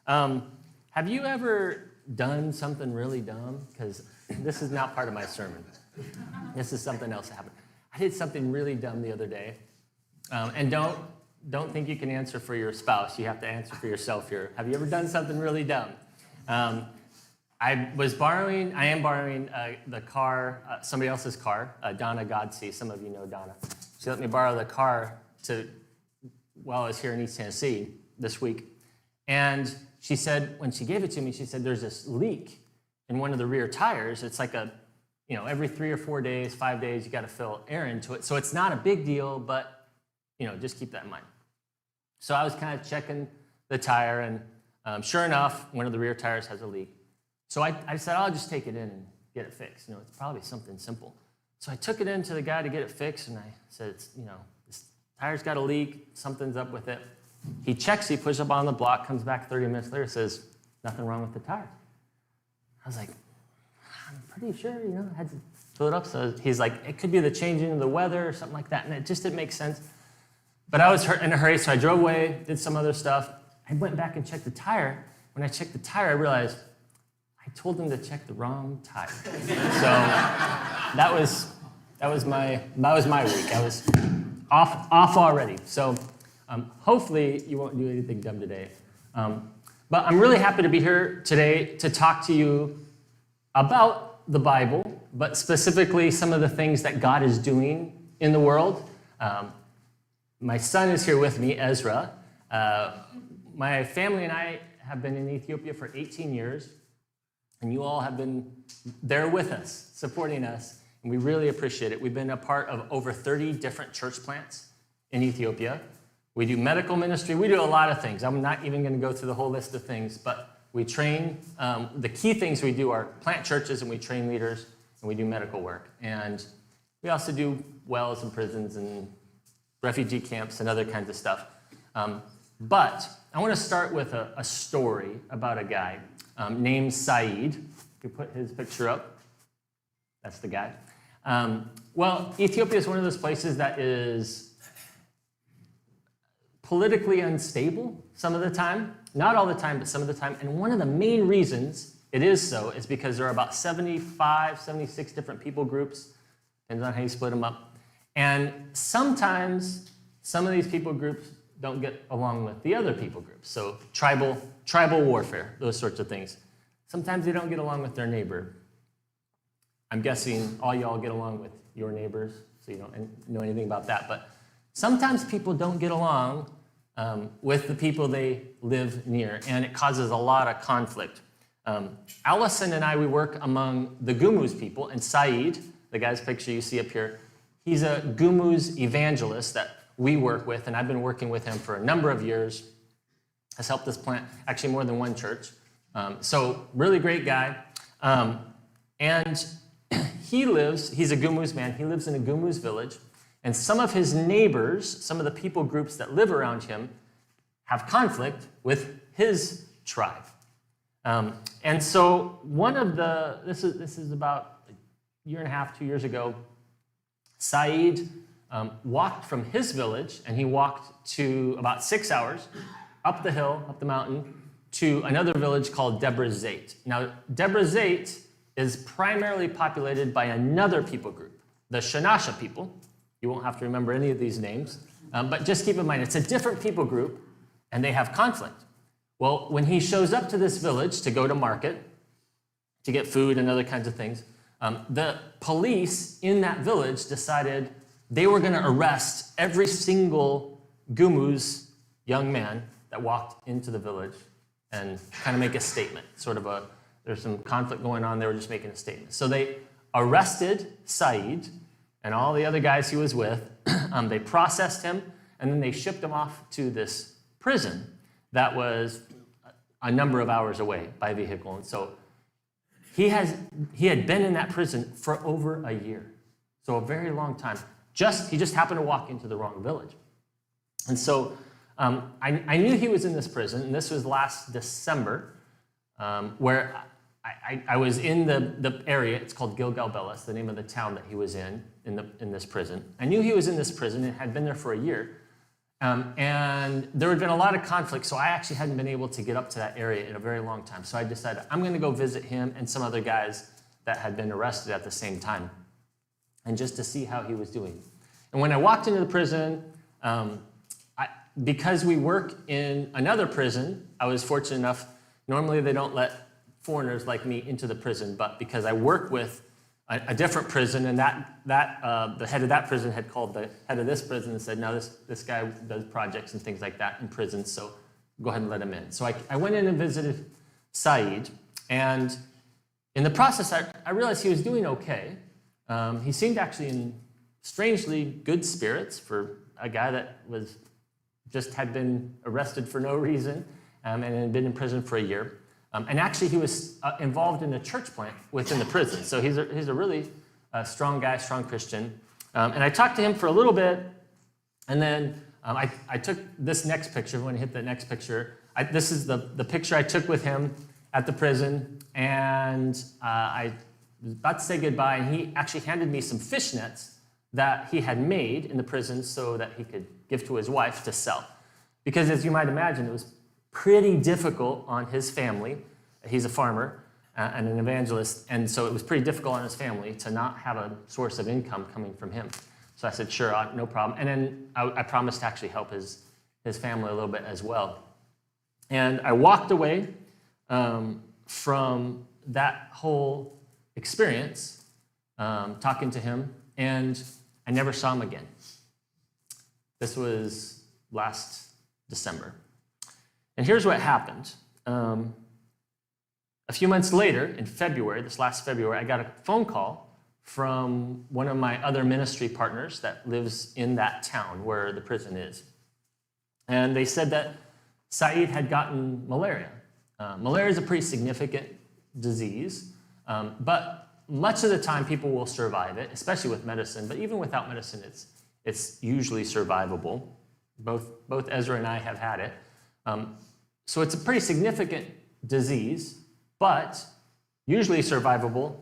Have you ever done something really dumb? Because this is not part of my sermon. This is something else that happened. I did something really dumb the other day. And don't think you can answer for your spouse. You have to answer for yourself here. Have you ever done something really dumb? I am borrowing the car, somebody else's car, Donna Godsey. Some of you know Donna. She let me borrow the car while I was here in East Tennessee this week. And she said, when she gave it to me, she said, there's this leak in one of the rear tires. It's like every 3 or 4 days, 5 days, you got to fill air into it. So it's not a big deal, but, just keep that in mind. So I was kind of checking the tire, and sure enough, one of the rear tires has a leak. So I said, I'll just take it in and get it fixed. It's probably something simple. So I took it in to the guy to get it fixed, and I said, this tire's got a leak, something's up with it. He checks, he pushes up on the block, comes back 30 minutes later, says, nothing wrong with the tire. I was like, I'm pretty sure, I had to fill it up. So he's like, it could be the changing of the weather or something like that, and it just didn't make sense. But I was in a hurry, so I drove away, did some other stuff. I went back and checked the tire. When I checked the tire, I realized I told him to check the wrong tire. So that was my week. I was off already. So hopefully you won't do anything dumb today. But I'm really happy to be here today to talk to you about the Bible, but specifically some of the things that God is doing in the world. My son is here with me, Ezra. My family and I have been in Ethiopia for 18 years, and you all have been there with us, supporting us, and we really appreciate it. We've been a part of over 30 different church plants in Ethiopia. We do medical ministry. We do a lot of things. I'm not even going to go through the whole list of things, but we train. The key things we do are plant churches, and we train leaders, and we do medical work. And we also do wells and prisons and refugee camps and other kinds of stuff. But I want to start with a story about a guy named Saeed. You put his picture up. That's the guy. Well, Ethiopia is one of those places that is politically unstable some of the time. Not all the time, but some of the time. And one of the main reasons it is so is because there are about 75, 76 different people groups. Depends on how you split them up. And sometimes some of these people groups don't get along with the other people groups. So tribal warfare, those sorts of things. Sometimes they don't get along with their neighbor. I'm guessing all y'all get along with your neighbors, so you don't know anything about that. But sometimes people don't get along with the people they live near, and it causes a lot of conflict. Allison and I, we work among the Gumuz people, and Saeed, the guy's picture you see up here, he's a Gumuz evangelist that we work with, and I've been working with him for a number of years. Has helped us plant actually more than one church. So really great guy. And he's a Gumuz man. He lives in a Gumuz village, and some of his neighbors, some of the people groups that live around him, have conflict with his tribe. And so this is about a year and a half, 2 years ago, Saeed walked from his village, and he walked to about 6 hours up the hill, up the mountain, to another village called Debre Zeit. Now, Debre Zeit is primarily populated by another people group, the Shanasha people. You won't have to remember any of these names, but just keep in mind, it's a different people group, and they have conflict. Well, when he shows up to this village to go to market, to get food and other kinds of things, the police in that village decided they were going to arrest every single Gumuz young man that walked into the village and kind of make a statement. There's some conflict going on, they were just making a statement. So they arrested Saeed and all the other guys he was with. They processed him, and then they shipped him off to this prison that was a number of hours away by vehicle. And so he had been in that prison for over a year, so a very long time. He just happened to walk into the wrong village. And so I knew he was in this prison, and this was last December, where I was in the area. It's called Gilgal-Belis, the name of the town that he was in this prison. I knew he was in this prison and had been there for a year. And there had been a lot of conflict, so I actually hadn't been able to get up to that area in a very long time. So I decided I'm going to go visit him and some other guys that had been arrested at the same time, and just to see how he was doing. And when I walked into the prison, because we work in another prison, I was fortunate enough, normally they don't let foreigners like me into the prison, but because I work with a different prison, and the head of that prison had called the head of this prison and said, no, this guy does projects and things like that in prisons, so go ahead and let him in. So I went in and visited Saeed, and in the process, I realized he was doing okay. He seemed actually in strangely good spirits for a guy that had been arrested for no reason and had been in prison for a year. And actually, he was involved in a church plant within the prison. So he's a really strong guy, strong Christian. And I talked to him for a little bit, and then I took this next picture. When I hit the next picture, this is the picture I took with him at the prison, and I was about to say goodbye, and he actually handed me some fishnets that he had made in the prison so that he could give to his wife to sell. Because as you might imagine, it was pretty difficult on his family. He's a farmer and an evangelist, and so it was pretty difficult on his family to not have a source of income coming from him. So I said, sure, no problem. And then I promised to actually help his family a little bit as well. And I walked away from that whole experience, talking to him, and I never saw him again. This was last December. And here's what happened. A few months later, in February, this last February, I got a phone call from one of my other ministry partners that lives in that town where the prison is. And they said that Saeed had gotten malaria. Malaria is a pretty significant disease, but much of the time people will survive it, especially with medicine, but even without medicine, it's usually survivable. Both Ezra and I have had it. So it's a pretty significant disease, but usually survivable.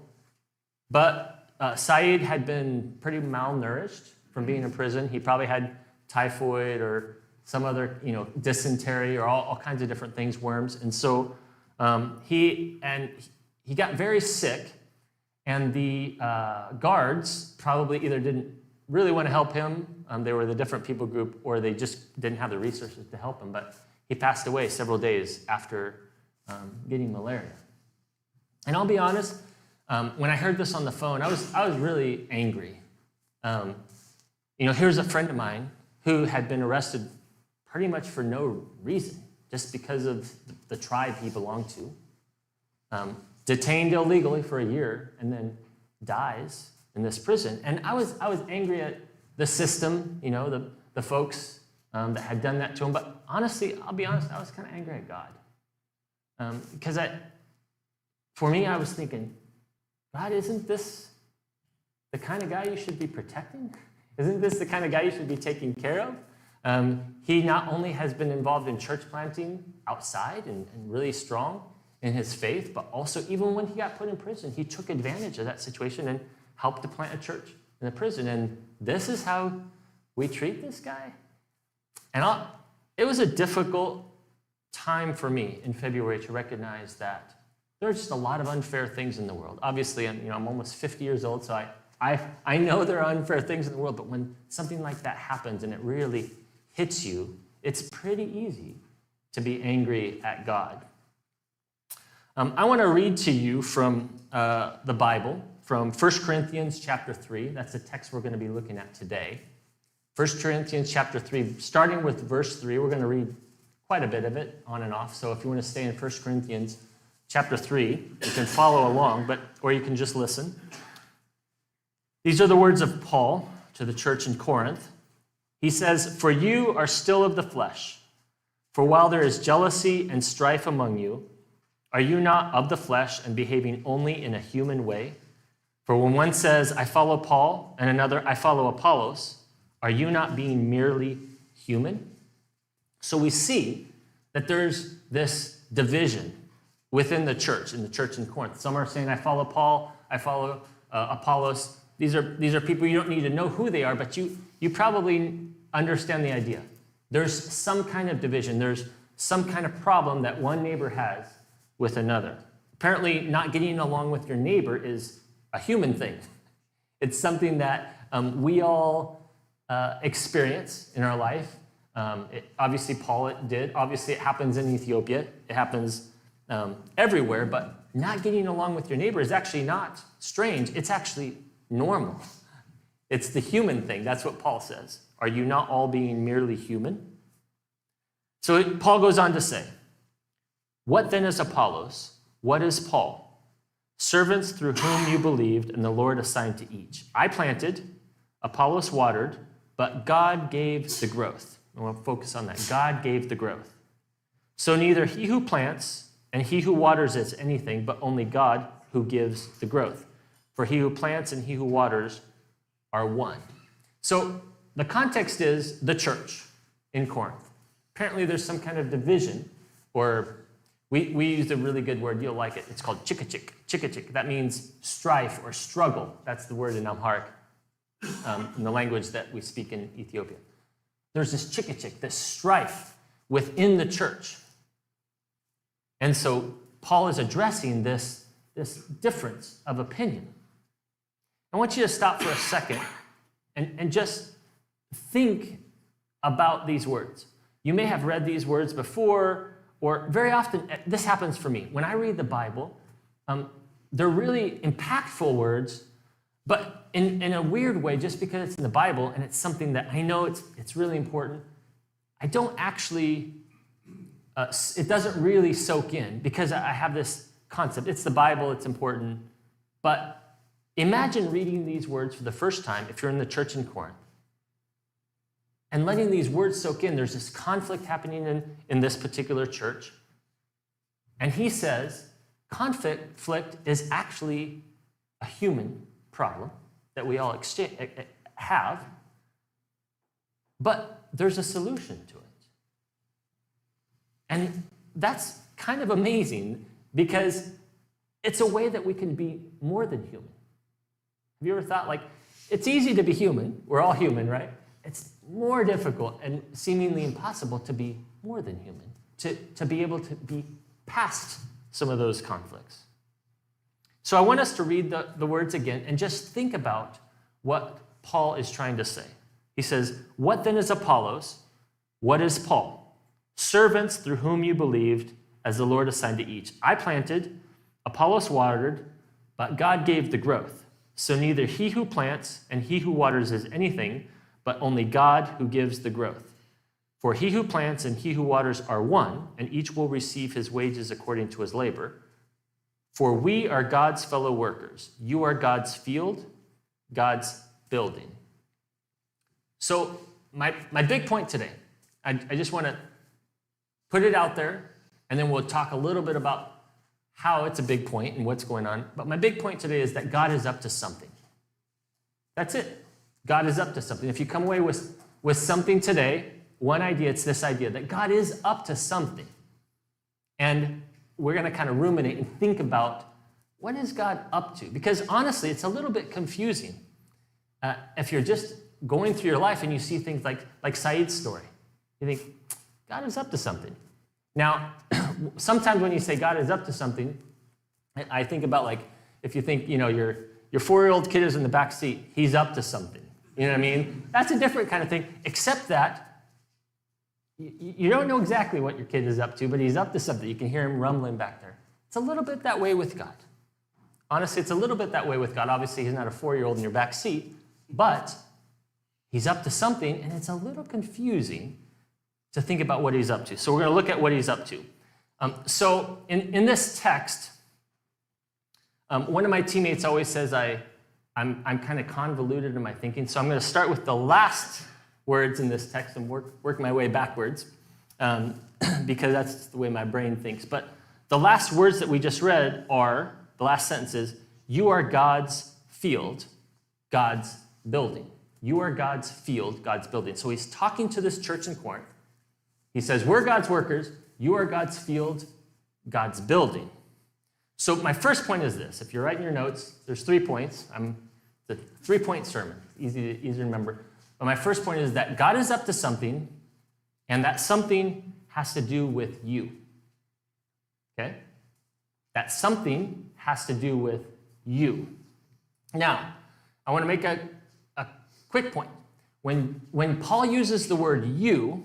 But Saeed had been pretty malnourished from being in prison. He probably had typhoid or some other, dysentery or all kinds of different things, worms. And so he got very sick, and the guards probably either didn't really want to help him, they were the different people group, or they just didn't have the resources to help him. But he passed away several days after getting malaria. And I'll be honest, when I heard this on the phone, I was really angry. Here's a friend of mine who had been arrested pretty much for no reason, just because of the tribe he belonged to, detained illegally for a year, and then dies in this prison. And I was angry at the system, the folks that had done that to him. But honestly, I'll be honest, I was kind of angry at God. Because for me, I was thinking, God, isn't this the kind of guy you should be protecting? Isn't this the kind of guy you should be taking care of? He not only has been involved in church planting outside and really strong in his faith, but also even when he got put in prison, he took advantage of that situation and helped to plant a church in the prison. And this is how we treat this guy? And it was a difficult time for me in February to recognize that there are just a lot of unfair things in the world. Obviously, I'm almost 50 years old, so I know there are unfair things in the world, but when something like that happens and it really hits you, it's pretty easy to be angry at God. I want to read to you from the Bible, from 1 Corinthians chapter 3. That's the text we're going to be looking at today. 1 Corinthians chapter 3, starting with verse 3, we're going to read quite a bit of it on and off. So if you want to stay in 1 Corinthians chapter 3, you can follow along, or you can just listen. These are the words of Paul to the church in Corinth. He says, "For you are still of the flesh. For while there is jealousy and strife among you, are you not of the flesh and behaving only in a human way? For when one says, I follow Paul, and another, I follow Apollos, are you not being merely human?" So we see that there's this division within the church, in the church in Corinth. Some are saying, I follow Paul, I follow Apollos. These are people, you don't need to know who they are, but you probably understand the idea. There's some kind of division. There's some kind of problem that one neighbor has with another. Apparently, not getting along with your neighbor is a human thing. It's something that we all experience in our life. Obviously, Paul did. Obviously, it happens in Ethiopia. It happens everywhere. But not getting along with your neighbor is actually not strange. It's actually normal. It's the human thing. That's what Paul says. Are you not all being merely human? So Paul goes on to say, what then is Apollos? What is Paul? Servants through whom you believed and the Lord assigned to each. I planted, Apollos watered, but God gave the growth. I want to focus on that. God gave the growth. So neither he who plants and he who waters is anything, but only God who gives the growth. For he who plants and he who waters are one. So the context is the church in Corinth. Apparently there's some kind of division, or we used a really good word, you'll like it. It's called chikachik. That means strife or struggle. That's the word in Amharic, in the language that we speak in Ethiopia. There's this chikachik, this strife within the church. And so Paul is addressing this difference of opinion. I want you to stop for a second and just think about these words. You may have read these words before, or very often, this happens for me. When I read the Bible, they're really impactful words, but in a weird way, just because it's in the Bible and it's something that I know it's really important, I don't actually, it doesn't really soak in because I have this concept. It's the Bible, it's important, but imagine reading these words for the first time if you're in the church in Corinth and letting these words soak in. There's this conflict happening in this particular church. And he says, conflict is actually a human problem that we all have, but there's a solution to it. And that's kind of amazing because it's a way that we can be more than human. Have you ever thought, like, it's easy to be human. We're all human, right? It's more difficult and seemingly impossible to be more than human, to be able to be past some of those conflicts. So I want us to read the words again and just think about what Paul is trying to say. He says, what then is Apollos? What is Paul? Servants through whom you believed as the Lord assigned to each. I planted, Apollos watered, but God gave the growth. So neither he who plants and he who waters is anything, but only God who gives the growth. For he who plants and he who waters are one, and each will receive his wages according to his labor. For we are God's fellow workers. You are God's field, God's building. So my big point today, I just want to put it out there, and then we'll talk a little bit about how it's a big point and what's going on. But my big point today is that God is up to something. That's it. God is up to something. If you come away with something today, one idea, it's this idea that God is up to something. And we're going to kind of ruminate and think about, what is God up to? Because honestly, it's a little bit confusing. If you're just going through your life and you see things like Saeed's story, you think, God is up to something. Now, sometimes when you say God is up to something, I think about, like, if you think, your 4-year-old kid is in the back seat, he's up to something. You know what I mean? That's a different kind of thing, except that you don't know exactly what your kid is up to, but he's up to something. You can hear him rumbling back there. It's a little bit that way with God. Honestly, it's a little bit that way with God. Obviously, he's not a 4-year-old in your back seat, but he's up to something, and it's a little confusing to think about what he's up to. So we're going to look at what he's up to. So in this text, one of my teammates always says I'm kind of convoluted in my thinking, so I'm going to start with the last words in this text and work my way backwards, because that's the way my brain thinks. But the last words that we just read are, the last sentence is, you are God's field, God's building. You are God's field, God's building. So he's talking to this church in Corinth. He says, we're God's workers, you are God's field, God's building. So my first point is this. If you're writing your notes, there's 3 points. It's a 3-point sermon, easy to remember. But my first point is that God is up to something, And that something has to do with you. Okay? That something has to do with you. Now, I want to make a quick point. When Paul uses the word you,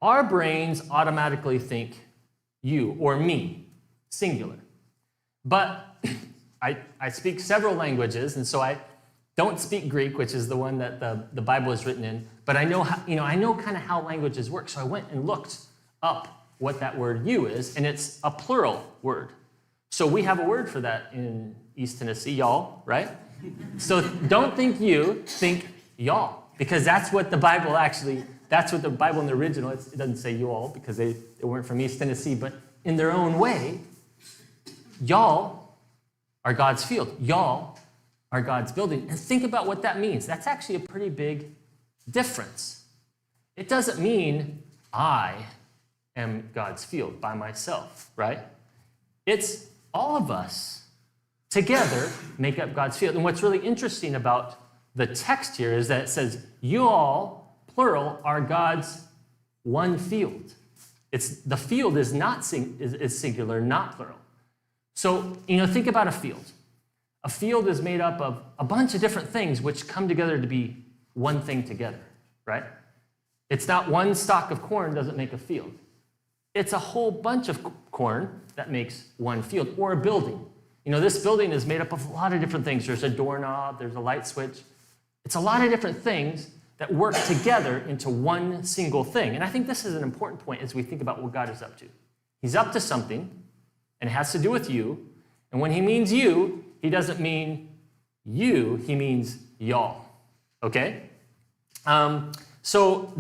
our brains automatically think you or me, singular. But I speak several languages, and so I don't speak Greek, which is the one that the Bible is written in, but I know kind of how languages work. So I went and looked up what that word you is, and it's a plural word. So we have a word for that in East Tennessee, y'all, right? So don't think you, think y'all, because that's what the Bible in the original, it doesn't say you all because they weren't from East Tennessee, but in their own way, y'all are God's field. Y'all are God's building. And think about what that means. That's actually a pretty big difference. It doesn't mean I am God's field by myself, right? It's all of us together make up God's field. And what's really interesting about the text here is that it says, you all, plural, are God's one field. The field is not is singular, not plural. So, think about a field. A field is made up of a bunch of different things which come together to be one thing together, right? It's not one stalk of corn doesn't make a field. It's a whole bunch of corn that makes one field, or a building. This building is made up of a lot of different things. There's a doorknob, there's a light switch. It's a lot of different things that work together into one single thing. And I think this is an important point as we think about what God is up to. He's up to something, and it has to do with you. And when he means you, he doesn't mean you, he means y'all. Okay? So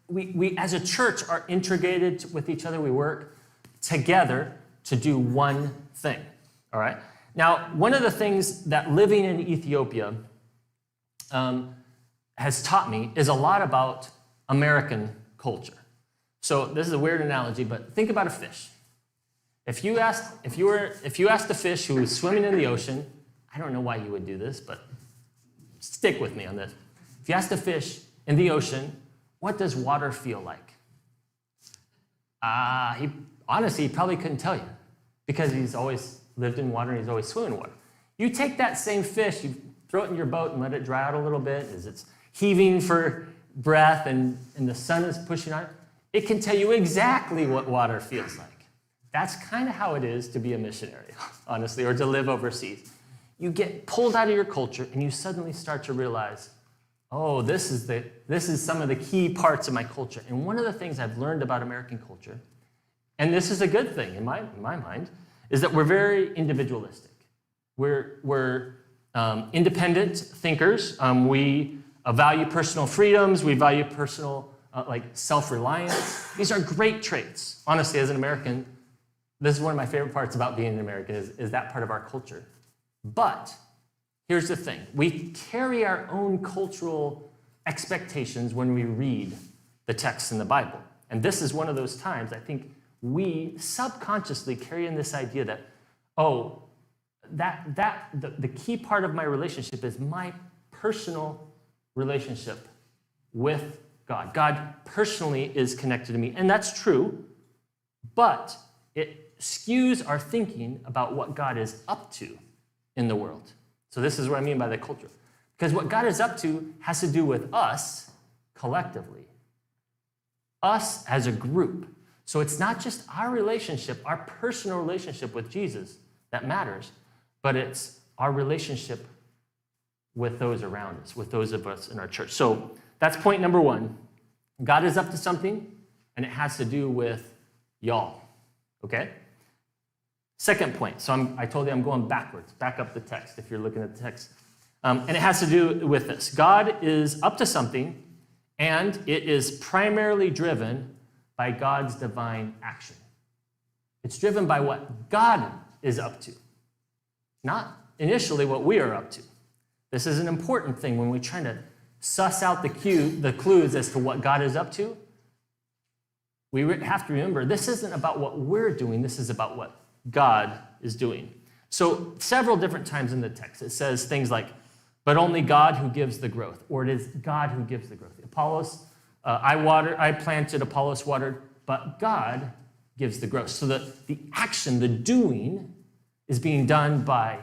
we as a church are integrated with each other. We work together to do one thing. All right? Now, one of the things that living in Ethiopia has taught me is a lot about American culture. So this is a weird analogy, but think about a fish. If you asked a fish who was swimming in the ocean, I don't know why you would do this, but stick with me on this. If you asked a fish in the ocean, what does water feel like? He probably couldn't tell you because he's always lived in water and he's always swimming in water. You take that same fish, you throw it in your boat and let it dry out a little bit as it's heaving for breath and the sun is pushing on it. It can tell you exactly what water feels like. That's kind of how it is to be a missionary, honestly, or to live overseas. You get pulled out of your culture and you suddenly start to realize, oh, this is some of the key parts of my culture. And one of the things I've learned about American culture, and this is a good thing in my mind, is that we're very individualistic. We're independent thinkers. We value personal freedoms. We value personal self-reliance. These are great traits. Honestly, as an American, this is one of my favorite parts about being an American is that part of our culture. But here's the thing. We carry our own cultural expectations when we read the text in the Bible. And this is one of those times I think we subconsciously carry in this idea that, the key part of my relationship is my personal relationship with God. God personally is connected to me. And that's true, but it skews our thinking about what God is up to in the world. So this is what I mean by the culture. Because what God is up to has to do with us collectively, us as a group. So it's not just our relationship, our personal relationship with Jesus that matters, but it's our relationship with those around us, with those of us in our church. So that's point number one. God is up to something, and it has to do with y'all, okay? Second point. So I told you I'm going backwards. Back up the text if you're looking at the text. And it has to do with this. God is up to something, and it is primarily driven by God's divine action. It's driven by what God is up to, not initially what we are up to. This is an important thing when we're trying to suss out the clues as to what God is up to. We have to remember this isn't about what we're doing. This is about what God is doing. So several different times in the text, it says things like, but only God who gives the growth, or it is God who gives the growth. Apollos I planted, Apollos watered, but God gives the growth. So the action, the doing, is being done by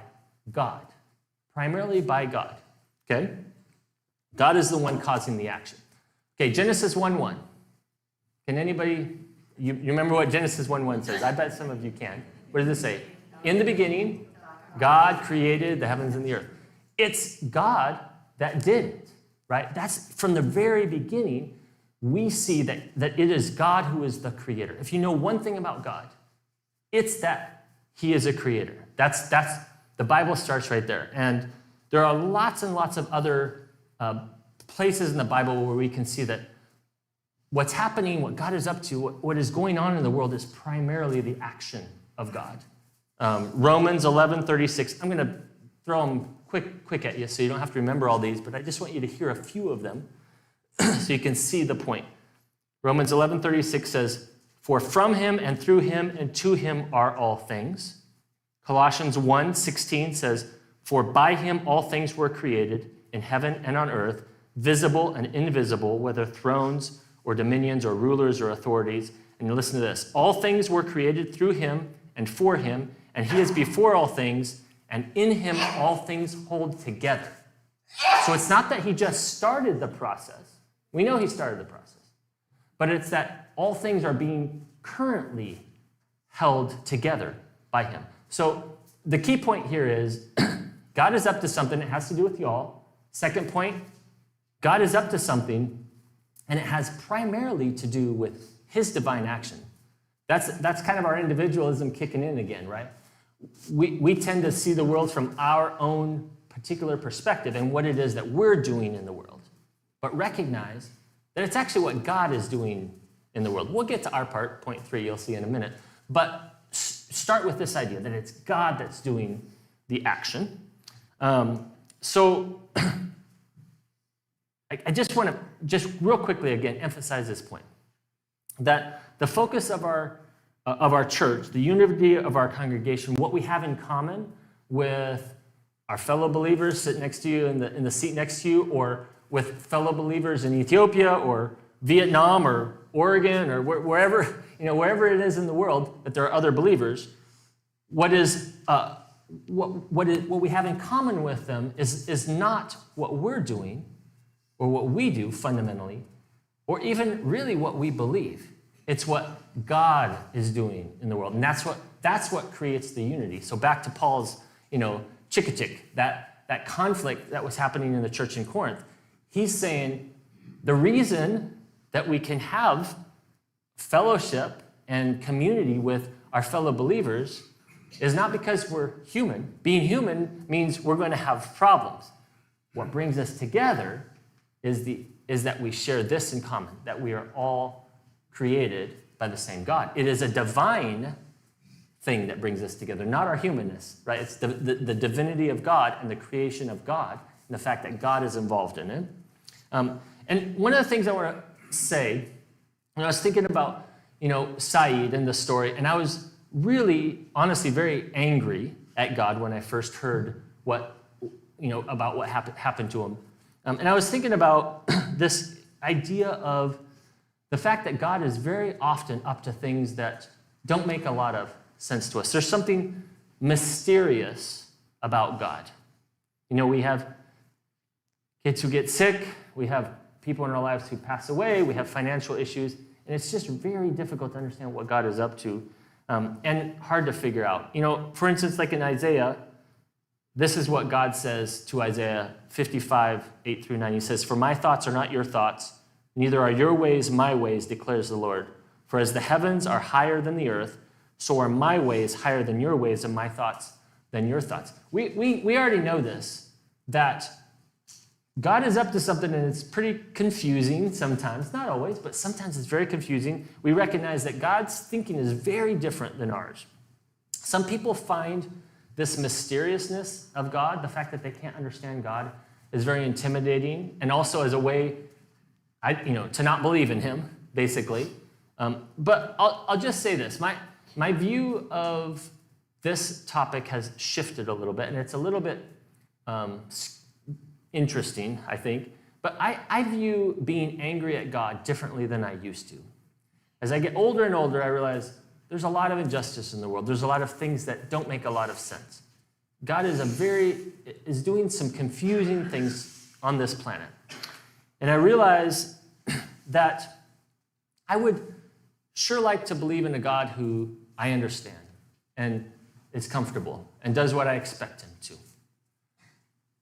God, primarily by God, okay? God is the one causing the action. Okay, Genesis 1:1. Can anybody, you remember what Genesis 1:1 says? I bet some of you can. What does it say? In the beginning, God created the heavens and the earth. It's God that did it, right? That's from the very beginning, we see that it is God who is the creator. If you know one thing about God, it's that he is a creator. That's the Bible starts right there. And there are lots and lots of other places in the Bible where we can see that what's happening, what God is up to, what is going on in the world is primarily the action of God. Romans 11:36. I'm going to throw them quick at you so you don't have to remember all these, but I just want you to hear a few of them so you can see the point. Romans 11:36 says, "For from him and through him and to him are all things." Colossians 1:16 says, "For by him all things were created in heaven and on earth, visible and invisible, whether thrones or dominions or rulers or authorities." And listen to this. "All things were created through him and for him, and he is before all things, and in him all things hold together." So it's not that he just started the process. We know he started the process. But it's that all things are being currently held together by him. So the key point here is God is up to something. It has to do with y'all. Second point, God is up to something, and it has primarily to do with his divine action. That's kind of our individualism kicking in again, right? We tend to see the world from our own particular perspective and what it is that we're doing in the world, but recognize that it's actually what God is doing in the world. We'll get to our part, point 3, you'll see in a minute, but start with this idea that it's God that's doing the action. So I just want to, just real quickly again, emphasize this point, that the focus of our church, the unity of our congregation, what we have in common with our fellow believers sitting next to you in the seat next to you, or with fellow believers in Ethiopia or Vietnam or Oregon or wherever it is in the world that there are other believers, what we have in common with them is not what we're doing or what we do fundamentally, or even really what we believe. It's what God is doing in the world, and that's what creates the unity. So back to Paul's, chick, that conflict that was happening in the church in Corinth. He's saying the reason that we can have fellowship and community with our fellow believers is not because we're human. Being human means we're going to have problems. What brings us together is that we share this in common, that we are all created by the same God. It is a divine thing that brings us together, not our humanness, right? It's the divinity of God and the creation of God and the fact that God is involved in it. And one of the things I want to say, when I was thinking about, Saeed and the story, and I was really, honestly, very angry at God when I first heard about what happened to him. And I was thinking about this idea of the fact that God is very often up to things that don't make a lot of sense to us. There's something mysterious about God. We have kids who get sick, we have people in our lives who pass away, we have financial issues, and it's just very difficult to understand what God is up to, and hard to figure out. For instance, like in Isaiah, this is what God says to Isaiah 55, 8 through 9. He says, "For my thoughts are not your thoughts, neither are your ways my ways, declares the Lord. For as the heavens are higher than the earth, so are my ways higher than your ways, and my thoughts than your thoughts." We already know this, that God is up to something, and it's pretty confusing sometimes, not always, but sometimes it's very confusing. We recognize that God's thinking is very different than ours. Some people find this mysteriousness of God, the fact that they can't understand God, is very intimidating, and also as a way to not believe in him, basically. But I'll just say this. My view of this topic has shifted a little bit, and it's a little bit interesting, I think. But I view being angry at God differently than I used to. As I get older and older, I realize there's a lot of injustice in the world. There's a lot of things that don't make a lot of sense. God is doing some confusing things on this planet. And I realize that I would sure like to believe in a God who I understand and is comfortable and does what I expect him to.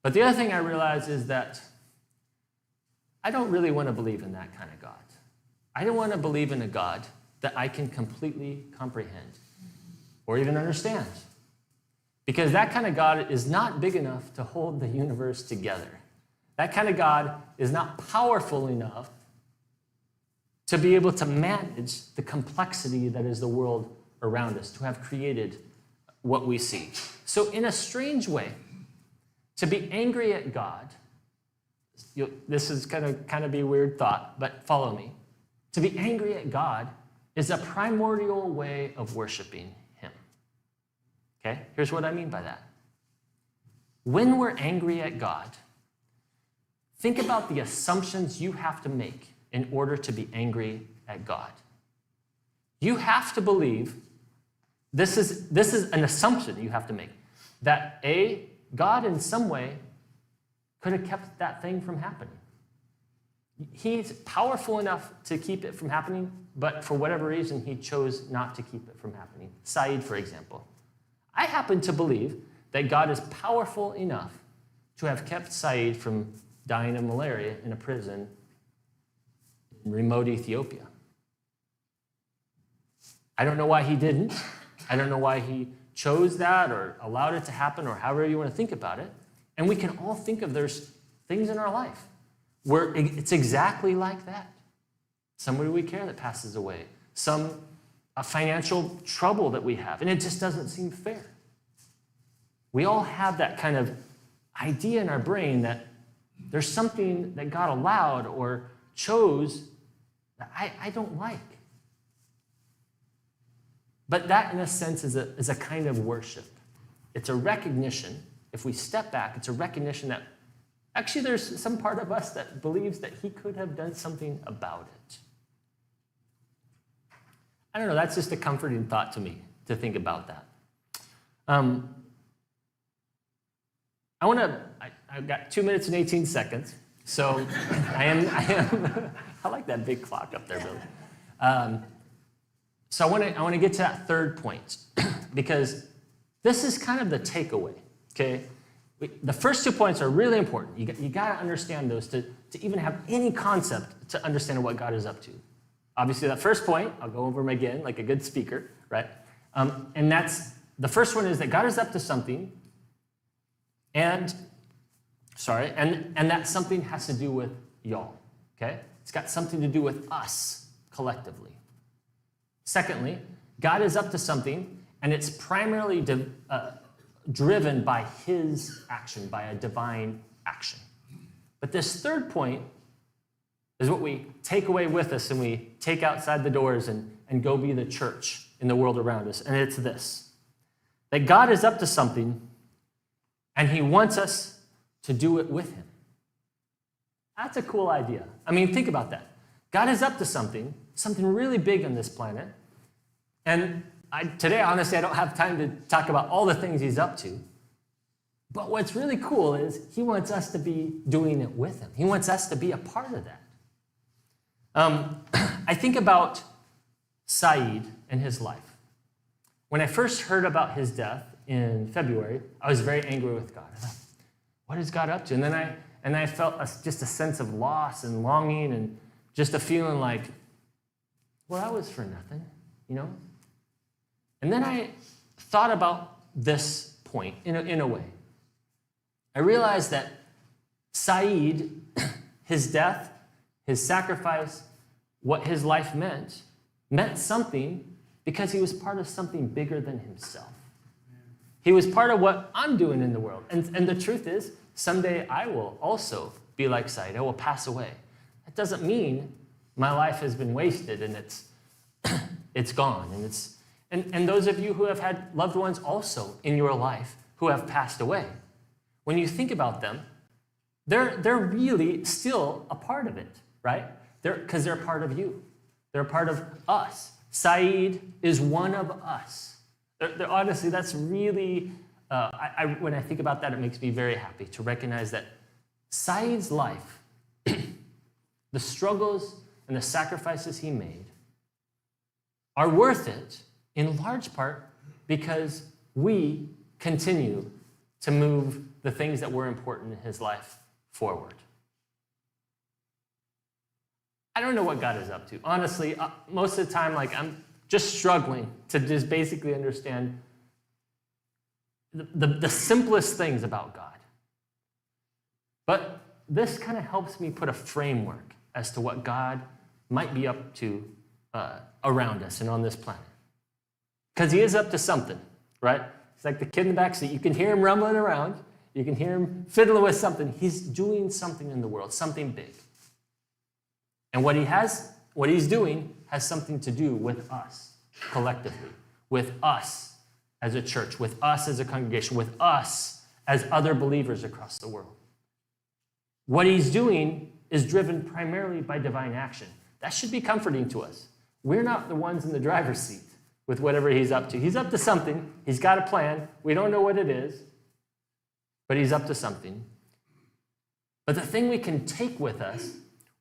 But the other thing I realize is that I don't really want to believe in that kind of God. I don't want to believe in a God that I can completely comprehend or even understand. Because that kind of God is not big enough to hold the universe together. That kind of God is not powerful enough to be able to manage the complexity that is the world around us, to have created what we see. So in a strange way, to be angry at God, this is going to kind of be a weird thought, but follow me. To be angry at God is a primordial way of worshiping him. Okay? Here's what I mean by that. When we're angry at God, think about the assumptions you have to make in order to be angry at God. You have to believe, this is an assumption you have to make, that A, God in some way could have kept that thing from happening. He's powerful enough to keep it from happening, but for whatever reason, he chose not to keep it from happening. Saeed, for example. I happen to believe that God is powerful enough to have kept Saeed from dying of malaria in a prison in remote Ethiopia. I don't know why he didn't. I don't know why he chose that or allowed it to happen or however you want to think about it. And we can all think of there's things in our life where it's exactly like that. Somebody we care that passes away. A financial trouble that we have. And it just doesn't seem fair. We all have that kind of idea in our brain that there's something that God allowed or chose that I don't like. But that, in a sense, is a kind of worship. It's a recognition. If we step back, it's a recognition that actually there's some part of us that believes that he could have done something about it. I don't know, that's just a comforting thought to me to think about that. I've got 2 minutes and 18 seconds, so I like that big clock up there, Billy. So I want to get to that third point, because this is kind of the takeaway, okay? The first 2 points are really important. You got to understand those to even have any concept to understand what God is up to. Obviously, that first point, I'll go over them again like a good speaker, right? And the first one is that God is up to something, and that something has to do with y'all, okay? It's got something to do with us collectively. Secondly, God is up to something, and it's primarily driven by his action, by a divine action. But this third point is what we take away with us and we take outside the doors and go be the church in the world around us. And it's this, that God is up to something and he wants us to do it with him. That's a cool idea. I mean, think about that. God is up to something really big on this planet. And today, honestly, I don't have time to talk about all the things he's up to. But what's really cool is he wants us to be doing it with him. He wants us to be a part of that. I think about Saeed and his life. When I first heard about his death in February, I was very angry with God. I thought, what is God up to? And then I felt just a sense of loss and longing and just a feeling like, well, that was for nothing, you know? And then I thought about this point in a way. I realized that Saeed, his death, his sacrifice, what his life meant something because he was part of something bigger than himself. He was part of what I'm doing in the world. And the truth is, someday I will also be like Saeed. I will pass away. That doesn't mean my life has been wasted and it's gone. And those of you who have had loved ones also in your life who have passed away, when you think about them, they're really still a part of it, right? Because they're part of you. They're a part of us. Saeed is one of us. Honestly, that's really, when I think about that, it makes me very happy to recognize that Saeed's life, the struggles and the sacrifices he made, are worth it in large part because we continue to move the things that were important in his life forward. I don't know what God is up to. Honestly, most of the time, I'm just struggling to just basically understand the simplest things about God. But this kind of helps me put a framework as to what God might be up to around us and on this planet. Because he is up to something, right? It's like the kid in the backseat. You can hear him rumbling around. You can hear him fiddling with something. He's doing something in the world, something big. And what he's doing has something to do with us collectively, with us as a church, with us as a congregation, with us as other believers across the world. What he's doing is driven primarily by divine action. That should be comforting to us. We're not the ones in the driver's seat with whatever he's up to. He's up to something. He's got a plan. We don't know what it is, but he's up to something. But the thing we can take with us,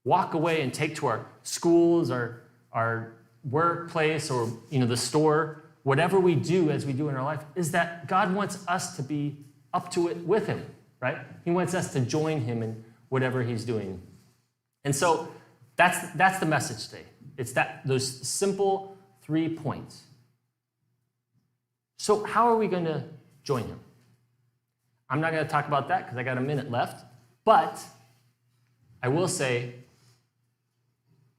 walk away and take to our schools, our workplace, or the store, whatever we do as we do in our life, is that God wants us to be up to it with him, right? He wants us to join him in whatever he's doing. And so that's the message today. It's those simple 3 points. So how are we going to join him? I'm not going to talk about that because I got a minute left, but I will say,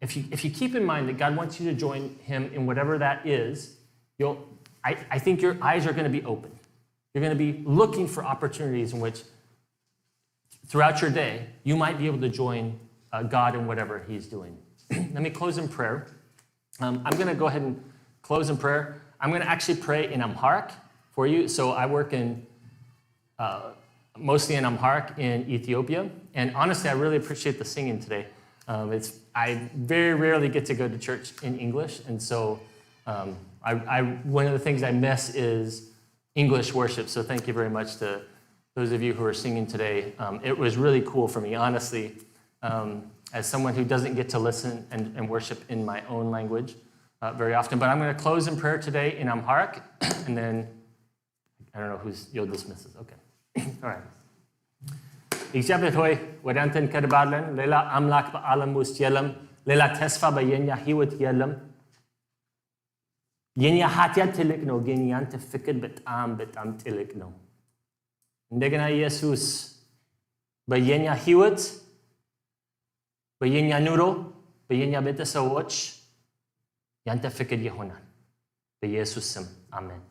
if you keep in mind that God wants you to join him in whatever that is, I think your eyes are going to be open. You're going to be looking for opportunities in which, throughout your day, you might be able to join God in whatever he's doing. Let me close in prayer. I'm going to go ahead and close in prayer. I'm going to actually pray in Amharic for you. So I work mostly in Amharic in Ethiopia. And honestly, I really appreciate the singing today. I very rarely get to go to church in English. And so one of the things I miss is English worship. So thank you very much to those of you who are singing today. It was really cool for me, honestly, as someone who doesn't get to listen and worship in my own language very often. But I'm going to close in prayer today in Amharic, and then I don't know you'll dismiss us. Okay. All right. እግዚአብሔር ሆይ ወደ አንተ እንቀርባለን። ሌላ አምላክ በዓለም ውስጥ የለም። ሌላ ተስፋ በየኛ ህይወት የለም። የኛ ኃጢአት ትልቅ ነው፣ ግን ያንተ ፍቅር በጣም በጣም ትልቅ ነው። እንደገና ኢየሱስ በየኛ ህይወት፣ በየኛ ኑሮ፣ በየኛ ቤተሰቦች ያንተ ፍቅር ይሆናል። በኢየሱስ ስም አሜን።